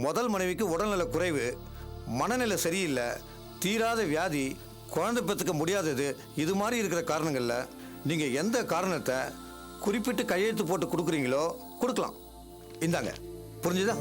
முதல் மனைவிக்கு உடல்நல குறைவு, மனநிலை சரியில்லை, தீராத வியாதி, குழந்தை பெற்றுக்க முடியாதது, இது மாதிரி இருக்கிற காரணங்களில் நீங்கள் எந்த காரணத்தை குறிப்பிட்டு கையெழுத்து போட்டு கொடுக்குறீங்களோ கொடுக்கலாம். இந்தாங்க, புரிஞ்சுதா?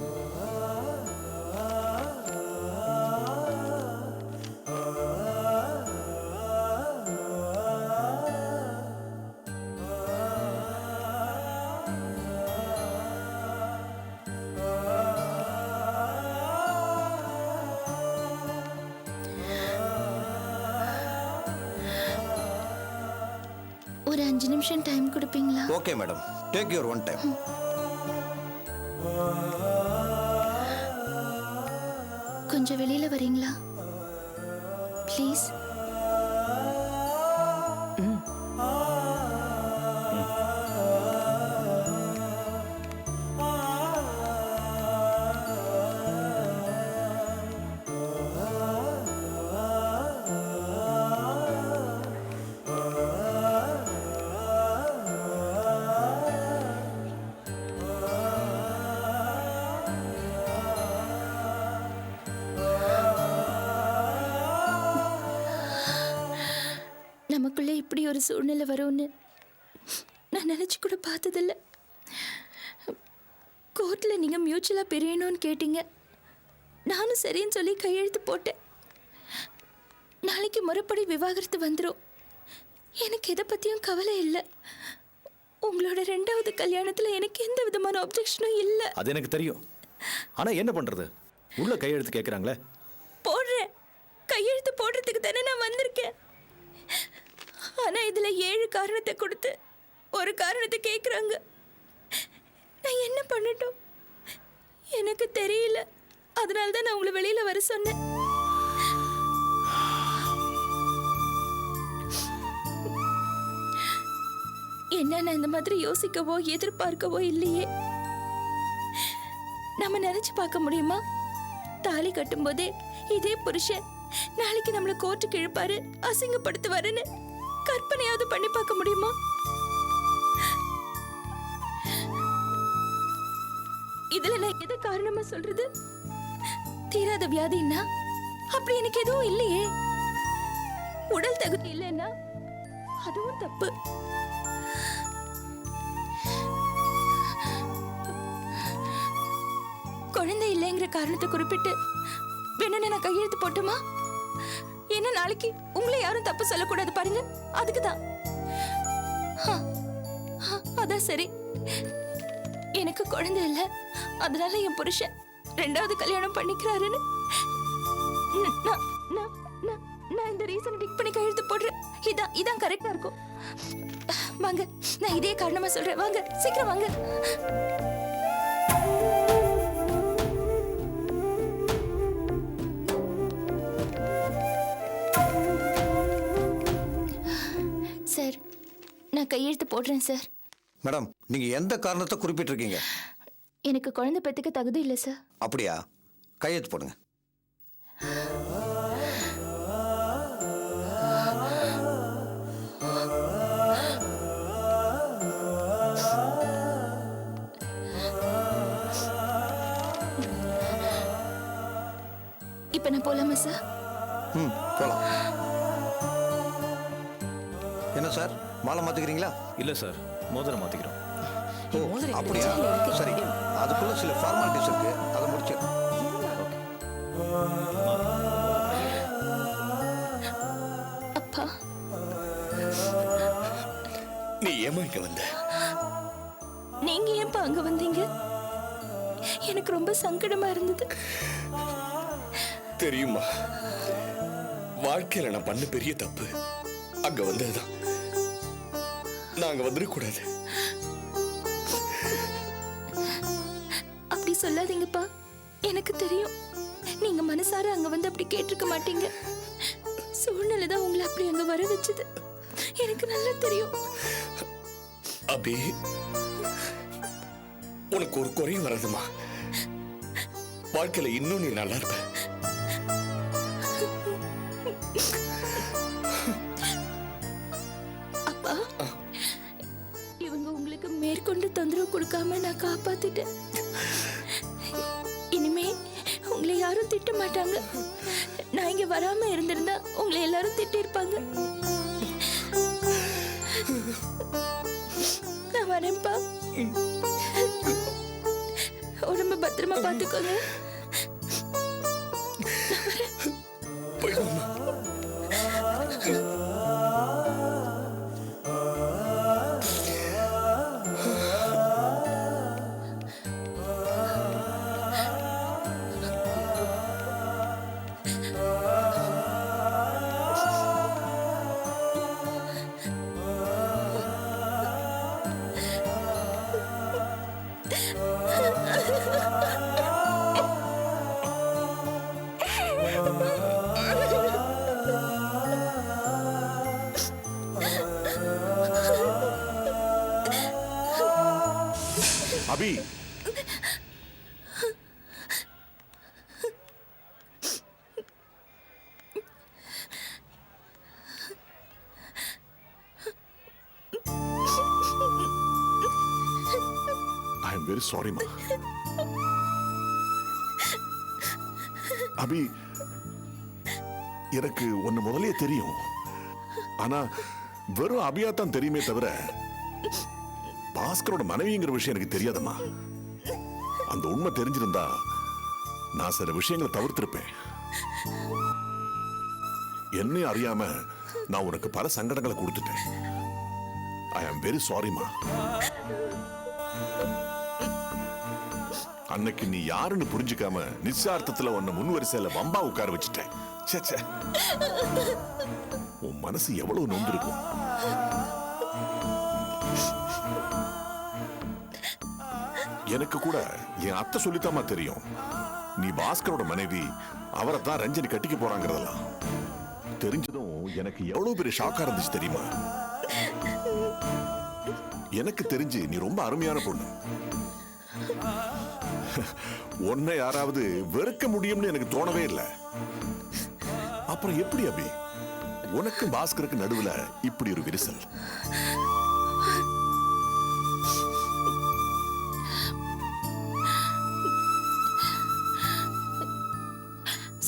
ஒரு 5 நிமிஷம் டைம் கொடுப்பீங்களா? Okay madam, take your one time. கொஞ்சம் வெளியில வரீங்களா ப்ளீஸ்? நமக்குள்ளே இப்படி ஒரு சூழ்நிலை வரும்னு நான் நினச்சி கூட பார்த்ததில்ல. கோர்ட்டில் நீங்கள் மியூச்சுவலாக பிரியணும்னு கேட்டீங்க. நானும் சரின்னு சொல்லி கையெழுத்து போட்டேன். நாளைக்கு முறைப்படி விவாகரத்து வந்துடும். எனக்கு எதை பற்றியும் கவலை இல்லை. உங்களோட 2வது கல்யாணத்தில் எனக்கு எந்த விதமான ஆப்ஜெக்ஷனும் இல்லை. அது எனக்கு தெரியும். ஆனால் என்ன பண்ணுறது, உள்ள கையெழுத்து கேட்குறாங்களே. போடுறேன், கையெழுத்து போடுறதுக்கு தானே நான் வந்திருக்கேன். ஆனா இதுல 7 காரணத்தை கொடுத்து ஒரு காரணத்தை கேக்குறாங்க. நான் என்ன பண்ணட்டும் எனக்கு தெரியல. அதனால தான் நான் உங்களை வெளியில வர சொன்னேன். என்ன நான் இந்த மாதிரி யோசிக்கவோ எதிர்பார்க்கவோ இல்லையே. நம்ம நினைச்சு பார்க்க முடியுமா? தாலி கட்டும் போதே இதே புருஷன் நாளைக்கு நம்மள கோர்ட்டுக்கு இழுப்பாரு, அசிங்கப்படுத்துவாருன்னு கற்பனையாவது பண்ணி பார்க்க முடியுமா? இதுல நான் எதை காரணமா சொல்றது? தீராத வியாதின்னா அப்படி எனக்கு எதுவும் இல்லையே. உடல் தகுதி இல்லைன்னா அதுவும் தப்பு. குழந்தை இல்லைங்கிற காரணத்தை குறிப்பிட்டு வேணும்னு நான் கையெழுத்து போட்டுமா? ஏன்னா நாளைக்கு உங்களை யாரும் தப்பு சொல்லக்கூடாது பாருங்க, அதுக்குதான். அதான் சரி. எனக்கு குழந்தை இல்லை, அதனால என் புருஷன் 2வது கல்யாணம் பண்ணிக்கிறாருன்னு நான் இந்த ரீசன் டிக் பண்ணி கையெழுத்து போடுறேன். இதான் கரெக்டா இருக்கும். வாங்க, நான் இதே காரணமா சொல்றேன். வாங்க, சீக்கிரம் வாங்க. சார், நான் கையெழுத்து போடுறேன் சார். மேடம், நீங்க எந்த காரணத்தை குறிப்பிட்டிருக்கீங்க? எனக்கு குழந்தை பெற்றுக்க தகுதி இல்லை சார். அப்படியா? கையெழுத்து போடுங்க. இப்ப நான் போலாமா சார்? போலாம். என்ன சார், மாலை மாத்திக்கிறீங்களா? இல்லை சார், மோதிரம் மாற்றிக்கிறோம். ஓ, அப்படியா? சரி, அதுக்குள்ள சில ஃபார்மாலிட்டிஸ் இருக்கு, அதை முடிச்சிடணும். அப்பா, நீ ஏமா இங்க வந்த? நீங்க ஏன்பா அங்க வந்தீங்க? எனக்கு ரொம்ப சங்கடமா இருந்தது. தெரியுமா, வாழ்க்கையில நான் பண்ண பெரிய தப்பு அங்க வந்ததுதான். நாங்க வந்துடக்கூடாது. அப்படி சொல்லாதீங்கப்பா. எனக்கு தெரியும் நீங்க மனசார அங்க வந்து அப்படி கேட்டிருக்க மாட்டீங்க. சூழ்நிலை தான் உங்களை அப்படி அங்க வர வச்சது. எனக்கு நல்லா தெரியும். அபி, உனக்கு ஒரு குறையும் வராதுமா. வாழ்க்கையில இன்னும் நீ நல்லா இருப்ப. அப்பா, இவங்க உங்களுக்கு மேற்கொண்டு தொந்தரவு கொடுக்காம நான் காப்பாத்திட்டேன். இனிமே யாரும் திட்ட மாட்டாங்க. நான் இங்க வராம இருந்திருந்தா உங்களை எல்லாரும் திட்டிருப்பாங்க. நான் வரேன்ப்பா. உடம்ப பத்திரமா பாத்துக்கோங்க. போயிடுமா? அபி, ஐ எம் வெரி சாரிமா. அபி, எனக்கு ஒன்னு முதலே தெரியும். ஆனா வெறும் அபியா தான் தெரியுமே தவிர பாஸ்கரோட மனைவிங்கிற விஷயம் எனக்கு தெரியாதம்மா. அந்த உண்மை தெரிஞ்சிருந்தா நான் சில விஷயங்களை தவிர்த்திருப்பேன். என்னை அறியாம நான் உனக்கு பல சங்கடங்களை கொடுத்துட்டேன். ஐ ஆம் வெரி சாரிமா. அன்னைக்கு நீ யாருன்னு புரிஞ்சுக்காம நிச்சயார்த்தத்துல உன்னை முன்வரிசையில வம்பா உட்கார வச்சுட்டேன். ச்சே, ச்சே. உன் மனசு எவ்வளவு நொந்திருக்கும். எனக்கு கூட என் அத்தை சொல்லித்தாமா தெரியும், நீ பாஸ்கரோட மனைவி, அவரை தான் ரஞ்சனி கட்டிக்க போறாங்கிறதெல்லாம். தெரிஞ்சதும் எனக்கு எவ்வளவு பெரிய ஷாக்கா இருந்துச்சு தெரியுமா? எனக்கு தெரிஞ்சு நீ ரொம்ப அருமையான பொண்ணு. உன்னை யாராவது வெறுக்க முடியும்னு எனக்கு தோணவே இல்லை. அப்புறம் எப்படி அபி உனக்கு பாஸ்கருக்கு நடுவுல இப்படி ஒரு விரிசல்?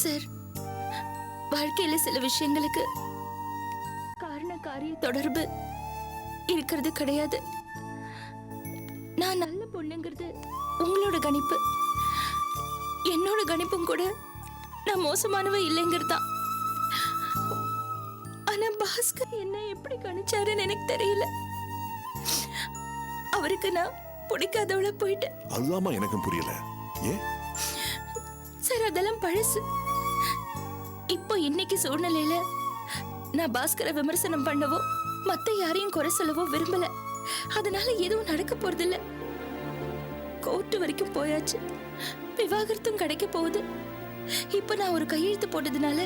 சார், வாழ்க்கையில சில விஷயங்களுக்கு காரண காரிய தொடர்பு இருக்கிறது கிடையாது. நான் நல்ல பொண்ணுங்கிறது உங்களோட கணிப்பு. என்னோட கணிப்பும் கூட நான் மோசமானவ இல்லைங்கிறதா. ஆனா பாஸ்கர் என்ன எப்படி கணிச்சாருன்னு எனக்கு தெரியல. அவருக்கு நான் பிடிக்காதவள போயிட்டேன். அதுதான் எனக்கும் புரியல. ஏன் சார், அதெல்லாம் பழசு. இப்போ இன்னைக்கு சூழ்நிலையில நான் பாஸ்கரை விமர்சனம் பண்ணவோ மத்த யாரையும் குறை சொல்லவோ விரும்பல. அதனால எதுவும் நடக்க போறதில்ல. கோர்ட்டு வரைக்கும் போயாச்சு, விவாகரத்தும் கிடைக்க போகுது. இப்ப நான் ஒரு கையெழுத்து போட்டதுனால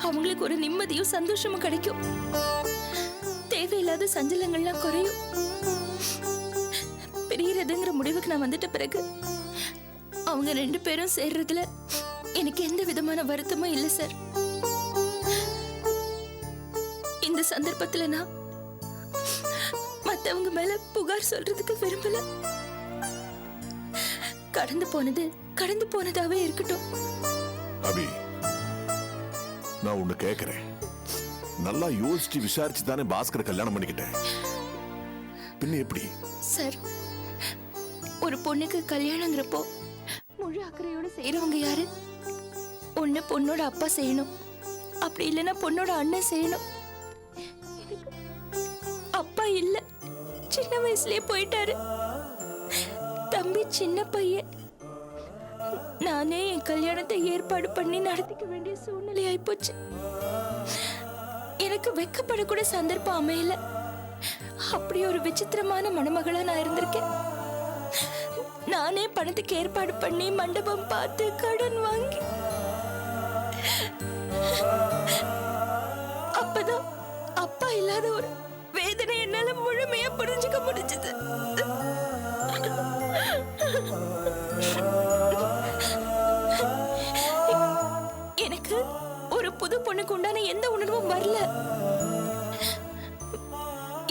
அவங்களுக்கு ஒரு நிம்மதியும் சந்தோஷமும் கிடைக்கும். தேவையில்லாத சஞ்சலங்கள்லாம் குறையும். பிரியறதுங்கிற முடிவுக்கு நான் வந்துட்ட பிறகு அவங்க 2 பேரும் சேர்றதுல எனக்கு எந்த விதமான வருத்தமும் இல்லை சார். இந்த சந்தர்ப்பத்துல நான் மத்தவங்க மேல புகார் சொல்றதுக்கு விரும்பல. கடந்து போனது கடந்து போனதாவே இருக்கட்டும். அபி, நான் ஒண்ணு கேக்குறேன். நல்லா யோசிச்சு விசாரிச்சு தானே பாஸ்கரை கல்யாணம் பண்ணிக்கிட்டேன். பின்ன எப்படி சார், ஒரு பொண்ணுக்கு கல்யாணங்கிறப்போ முழு அக்கறையோட செய்யறவங்க யாரு? ஒண்ணு பொண்ணோட அப்பா செய்யணும், அப்படி இல்லைன்னா பொண்ணோட அண்ணன் செய்யணும். எனக்கு அப்பா இல்ல, சின்ன வயசுலயே போயிட்டாரு. தம்பி சின்ன பையன். நானே என் கல்யாணத்தை ஏற்பாடு பண்ணி நடத்திக்க வேண்டிய சூழ்நிலை ஆயிப்போச்சு. எனக்கு வெக்கப்படக்கூட சந்தர்ப்பம் அமையல. அப்படி ஒரு விசித்திரமான மணமகளா நான் இருந்திருக்கேன். நானே பணத்துக்கு ஏற்பாடு பண்ணி மண்டபம் பார்த்து கடன் வாங்கி அப்பதான் அப்பா இல்லாத ஒரு வேதனை என்னால முழுமையா புரிஞ்சுக்க முடிஞ்சது. எனக்கு ஒரு புது பொண்ணுக்கு உண்டான எந்த உணர்வும் வரல.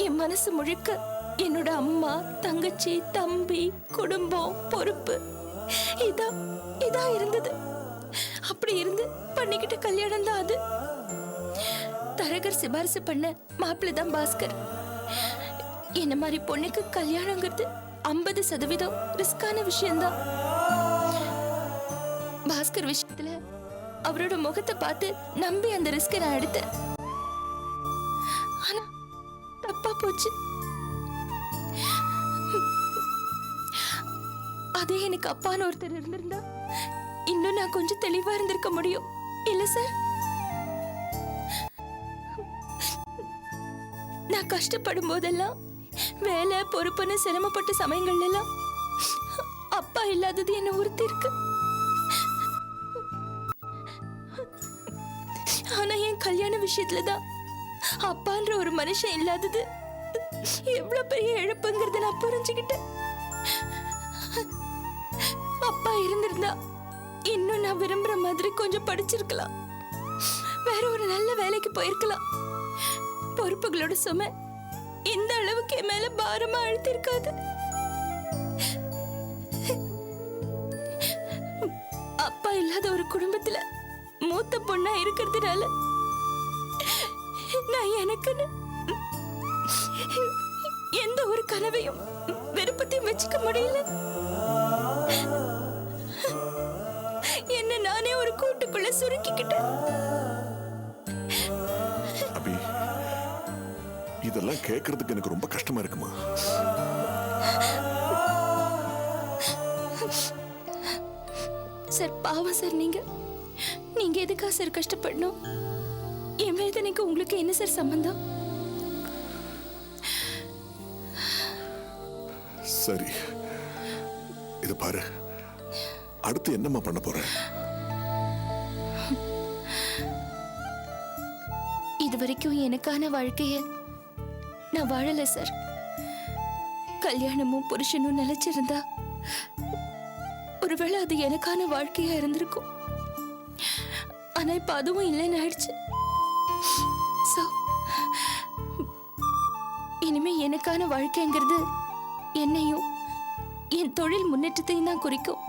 என் மனசு முழுக்க என்னோட அம்மா, தங்கச்சி, தம்பி, குடும்பம், பொறுப்பு இதான் இருந்தது. அப்படி இருந்து பண்ணிக்கிட்ட கல்யாணம் தான் அது. தரகர் சிபாரிசு பண்ண மாப்பிள்ளை தான் பாஸ்கர். என்ன மாதிரி பொண்ணுக்கு கல்யாணங்கிறது 50% ரிஸ்கான விஷயம்தான். பாஸ்கர் விஷயத்துல அவரோட முகத்தை பார்த்து நம்பி அந்த ரிஸ்கை நான் எடுத்தேன். ஆனா தப்பா போச்சு. அதே எனக்கு அப்பான்னு ஒருத்தர் இருந்திருந்தா இன்னும் நான் கொஞ்சம் தெளிவா இருந்திருக்க முடியும் இல்ல சார்? நான் கஷ்டப்படும் போதெல்லாம், வேலை பொறுப்புன்னு சிரமப்பட்ட சமயங்கள்ல எல்லாம் அப்பா இல்லாதது என்ன உறுத்தி இருக்கு. ஆனா என் கல்யாண விஷயத்துலதான் அப்பான்ற ஒரு மனுஷன் இல்லாதது எவ்வளவு பெரிய இழப்புங்கிறத நான் புரிஞ்சுக்கிட்டேன். அப்பா இருந்திருந்தா இன்னும் நான் விரும்புற மாதிரி கொஞ்சம் படிச்சிருக்கலாம், வேற ஒரு நல்ல வேலைக்கு போயிருக்கலாம். பொறுப்புகளோட சுமை இந்த அளவுக்கு என் மேல பாரமா அழுத்திருக்காது. அப்பா இல்லாத ஒரு குடும்பத்துல மூத்த பொண்ணா இருக்கிறதுனால நான் எனக்குன்னு எந்த ஒரு கனவையும் விருப்பத்தையும் வச்சுக்க முடியல. என்ன நானே ஒரு கூட்டுக்குள்ள சுருக்கிக்கிட்டேன். அபி, இதெல்லாம் கேட்கறதுக்கு எனக்கு ரொம்ப கஷ்டமா இருக்குமா? சார் பாவம் சார், நீங்க எதுக்கா சார் கஷ்டப்படணும்? என் வேதனைக்கு உங்களுக்கு என்ன சார் சம்பந்தம்? சரி, இது பாரு, அடுத்து என்னம்மா பண்ண போற? இது வரைக்கும் எனக்கான வாழ்க்கைய நான் வாழல சார். கல்யாணமும் புருஷனும் நிலைச்சிருந்தா ஒருவேளை அது எனக்கான வாழ்க்கையா இருந்திருக்கும். ஆனா இப்ப அதுவும் இல்லைன்னு ஆயிடுச்சு. So, இனிமே எனக்கான வாழ்க்கைங்கிறது என்னையும் என் தொழில் முன்னேற்றத்தையும் தான் குறிக்கும்.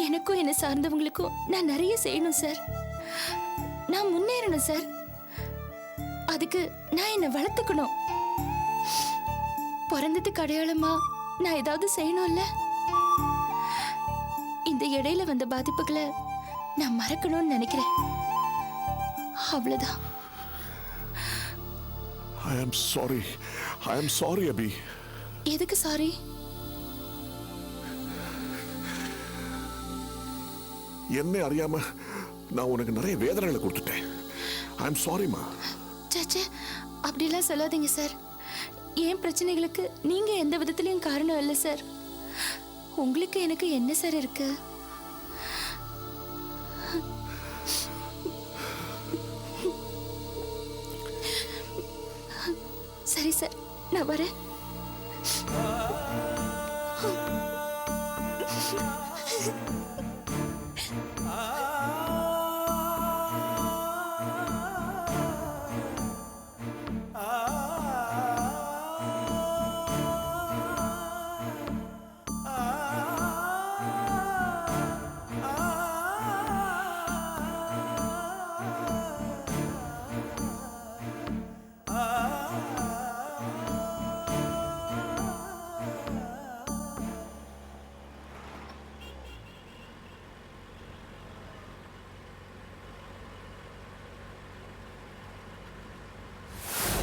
எனக்கும் என்ன சார்ந்தவங்களுக்கும் நான் நிறைய செய்யணும் சார். நான் முன்னேறணும் சார். அதுக்கு நான் என்ன வளர்த்துக்கணும். பிறந்ததுக்கு அடையாளமா நான் ஏதாவது செய்யணும்ல. இந்த இடையில வந்த பாதிப்புகளை நான் மறக்கணும்னு நினைக்கிறேன். அவ்வளவுதான். I am sorry, அபி. எதுக்கு சாரி? என்னை அறியாம நான் உனக்கு நிறைய வேதனைகளை கொடுத்துட்டேன். I am sorry, மா. சே, அப்படிலாம் சொல்லாதீங்க சார். என் பிரச்சனைகளுக்கு நீங்க எந்த விதத்திலையும் காரணம் இல்லை சார். உங்களுக்கு எனக்கு என்ன சார் இருக்கு? சரி சார், நான் வரேன்.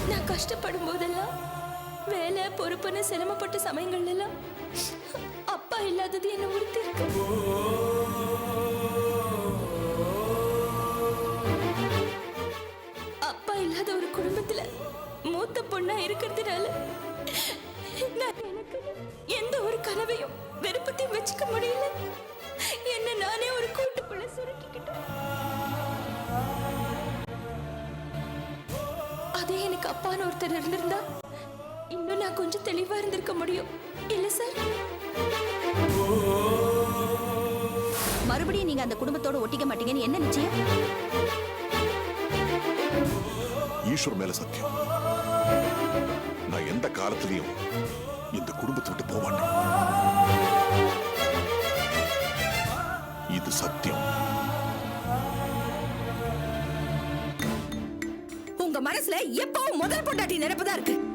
நான் கஷ்டப்படும் போதெல்லாம், வேலை பொறுப்புன்னு சிரமப்பட்ட சமயங்கள்ல எல்லாம் அப்பா இல்லாதது என்ன உறுத்தி இருக்கு. அப்பா இல்லாத ஒரு குடும்பத்துல மூத்த பொண்ணா இருக்கிறதுனால நான் எனக்கு எந்த ஒரு கனவையும் விருப்பத்தையும் வச்சுக்க முடியல. என்ன நானே ஒரு கூட்டுக்குள்ள சுருக்கிக்கிட்டேன். அதே எனக்கு அப்பான்னு ஒருத்தர் இருந்திருந்தா இன்னும் நான் கொஞ்சம் தெளிவா இருந்திருக்க முடியும் இல்ல சார்? மறுபடியும் நீங்க அந்த குடும்பத்தோட ஒட்டிக்க மாட்டீங்கன்னு என்ன நிச்சயம்? ஈஸ்வர் மேல சத்தியம், நான் எந்த காலத்திலையும் இந்த குடும்பத்தை விட்டு போக மாட்டேன். இது எப்பவும் முதல் பொண்டாட்டி நினைப்பு தான் இருக்கு.